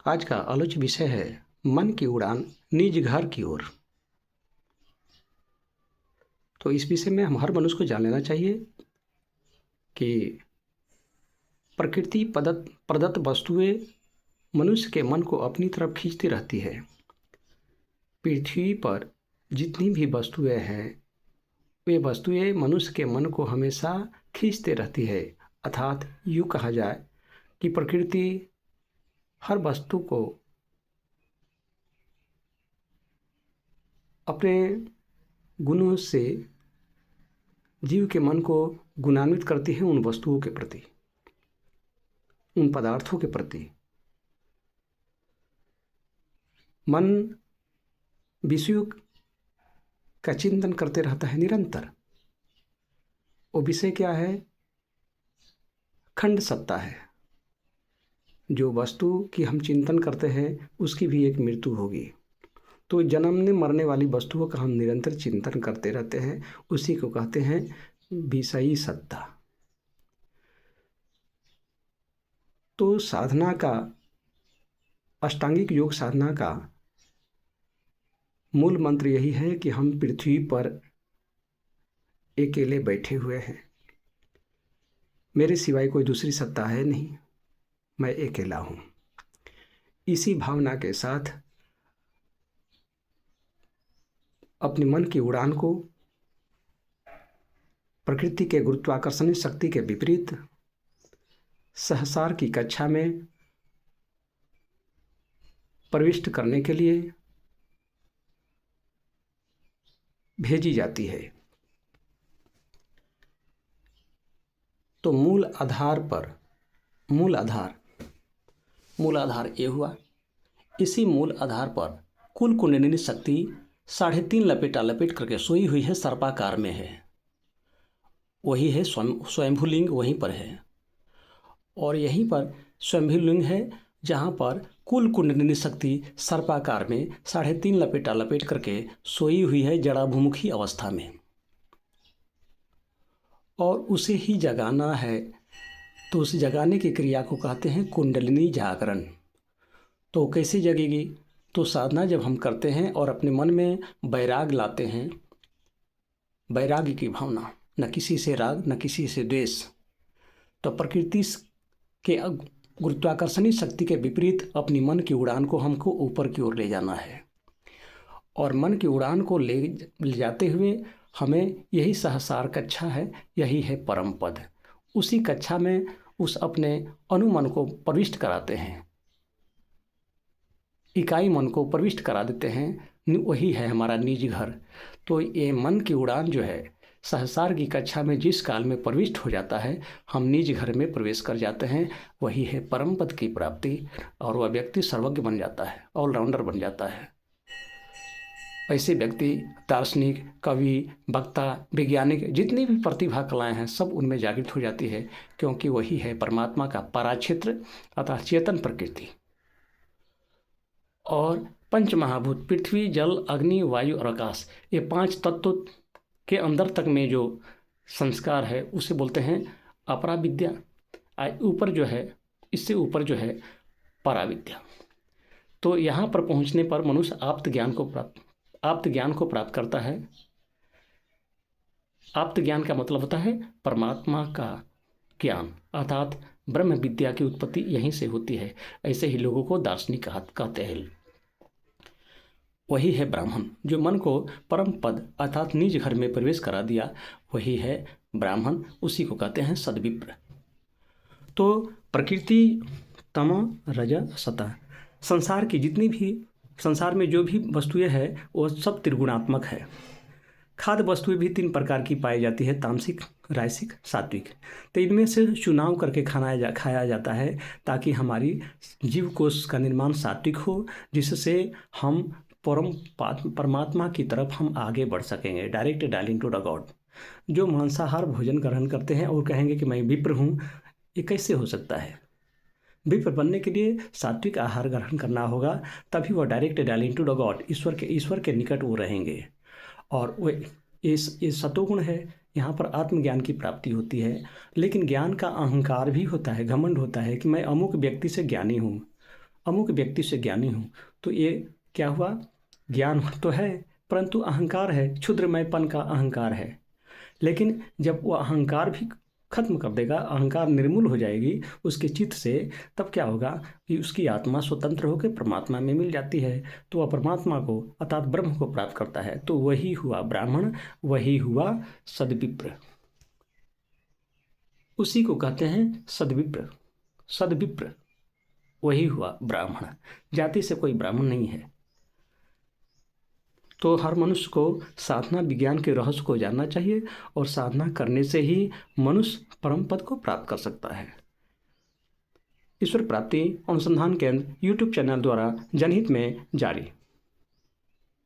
आज का आलोच्य विषय है मन की उड़ान निज घर की ओर। तो इस विषय में हम हर मनुष्य को जान लेना चाहिए कि प्रकृति प्रदत्त वस्तुएं मनुष्य के मन को अपनी तरफ खींचती रहती है। पृथ्वी पर जितनी भी वस्तुएं हैं वे वस्तुएं मनुष्य के मन को हमेशा खींचते रहती है। अर्थात यूँ कहा जाए कि प्रकृति हर वस्तु को अपने गुणों से जीव के मन को गुणान्वित करती है उन वस्तुओं के प्रति, उन पदार्थों के प्रति। मन विषयों का चिंतन करते रहता है निरंतर। वो विषय क्या है? खंड सत्ता है। जो वस्तु की हम चिंतन करते हैं उसकी भी एक मृत्यु होगी। तो जन्मने मरने वाली वस्तुओं का हम निरंतर चिंतन करते रहते हैं, उसी को कहते हैं विषयी सत्ता। तो साधना का, अष्टांगिक योग साधना का मूल मंत्र यही है कि हम पृथ्वी पर अकेले बैठे हुए हैं। मेरे सिवाय कोई दूसरी सत्ता है नहीं, मैं अकेला हूँ। इसी भावना के साथ अपने मन की उड़ान को प्रकृति के गुरुत्वाकर्षण शक्ति के विपरीत सहसार की कक्षा में प्रविष्ट करने के लिए भेजी जाती है। तो मूल आधार ये हुआ। इसी मूल आधार पर कुल कुंडलिनी शक्ति 3.5 लपेट करके सोई हुई है, सर्पाकार में है। वही है स्वयंभूलिंग, वहीं पर है। और यहीं पर स्वयंभूलिंग है जहाँ पर कुल कुंडलिनी शक्ति सर्पाकार में 3.5 लपेट करके सोई हुई है जड़ाभुमुखी अवस्था में, और उसे ही जगाना है। तो उस जगाने की क्रिया को कहते हैं कुंडलिनी जागरण। तो कैसे जगेगी? तो साधना जब हम करते हैं और अपने मन में वैराग लाते हैं, वैराग्य की भावना, न किसी से राग न किसी से द्वेष, तो प्रकृति के गुरुत्वाकर्षणी शक्ति के विपरीत अपनी मन की उड़ान को हमको ऊपर की ओर ले जाना है। और मन की उड़ान को ले जाते हुए हमें यही सहसार कक्षा है, यही है परम पद। उसी कक्षा में उस अपने अनुमन को प्रविष्ट कराते हैं, इकाई मन को प्रविष्ट करा देते हैं। वही है हमारा निज घर। तो ये मन की उड़ान जो है सहसार की कक्षा में जिस काल में प्रविष्ट हो जाता है, हम निज घर में प्रवेश कर जाते हैं। वही है परम पद की प्राप्ति, और वह व्यक्ति सर्वज्ञ बन जाता है, ऑलराउंडर बन जाता है। ऐसे व्यक्ति दार्शनिक, कवि, वक्ता, वैज्ञानिक, जितनी भी प्रतिभा कलाएं हैं सब उनमें जागृत हो जाती है, क्योंकि वही है परमात्मा का पराक्षेत्र अर्थात चेतन प्रकृति। और पंच महाभूत पृथ्वी, जल, अग्नि, वायु और आकाश, ये 5 तत्व के अंदर तक में जो संस्कार है उसे बोलते हैं अपरा विद्या। ऊपर जो है, इससे ऊपर जो है पराविद्या। तो यहाँ पर पहुँचने पर मनुष्य आप्त ज्ञान को प्राप्त करता है। आप्त ज्ञान का मतलब होता है परमात्मा का ज्ञान, अर्थात ब्रह्म विद्या की उत्पत्ति यहीं से होती है। ऐसे ही लोगों को दार्शनिक कहते हैं। वही है ब्राह्मण, जो मन को परम पद अर्थात निज घर में प्रवेश करा दिया, वही है ब्राह्मण। उसी को कहते हैं सद्विप्र। तो प्रकृति, तम, रज, सत, संसार में जो भी वस्तुएं हैं वो सब त्रिगुणात्मक है। खाद्य वस्तुएं भी 3 प्रकार की पाई जाती है, तामसिक, राजसिक, सात्विक। तो इनमें से चुनाव करके खाया जाता है ताकि हमारी जीव कोश का निर्माण सात्विक हो, जिससे हम परमात्मा की तरफ हम आगे बढ़ सकेंगे, direct dialling to the god. जो मांसाहार भोजन ग्रहण करते हैं और कहेंगे कि मैं विप्र हूँ, ये कैसे हो सकता है? विप्र बनने के लिए सात्विक आहार ग्रहण करना होगा, तभी वह direct dialling to the God, ईश्वर के निकट वो रहेंगे। और वो ये सतोगुण है, यहाँ पर आत्मज्ञान की प्राप्ति होती है। लेकिन ज्ञान का अहंकार भी होता है, घमंड होता है कि मैं अमुक व्यक्ति से ज्ञानी हूँ, अमुक व्यक्ति से ज्ञानी हूँ, तो ये क्या हुआ? ज्ञान तो है परंतु अहंकार है, क्षुद्रमयपन का अहंकार है। लेकिन जब वो अहंकार भी खत्म कर देगा, अहंकार निर्मूल हो जाएगी उसके चित्त से, तब क्या होगा कि उसकी आत्मा स्वतंत्र होकर परमात्मा में मिल जाती है। तो वह परमात्मा को अर्थात ब्रह्म को प्राप्त करता है। तो वही हुआ ब्राह्मण, वही हुआ सद्विप्र। उसी को कहते हैं सद्विप्र। सद्विप्र वही हुआ ब्राह्मण। जाति से कोई ब्राह्मण नहीं है। तो हर मनुष्य को साधना विज्ञान के रहस्य को जानना चाहिए और साधना करने से ही मनुष्य परम पद को प्राप्त कर सकता है। ईश्वर प्राप्ति अनुसंधान केंद्र यूट्यूब चैनल द्वारा जनहित में जारी।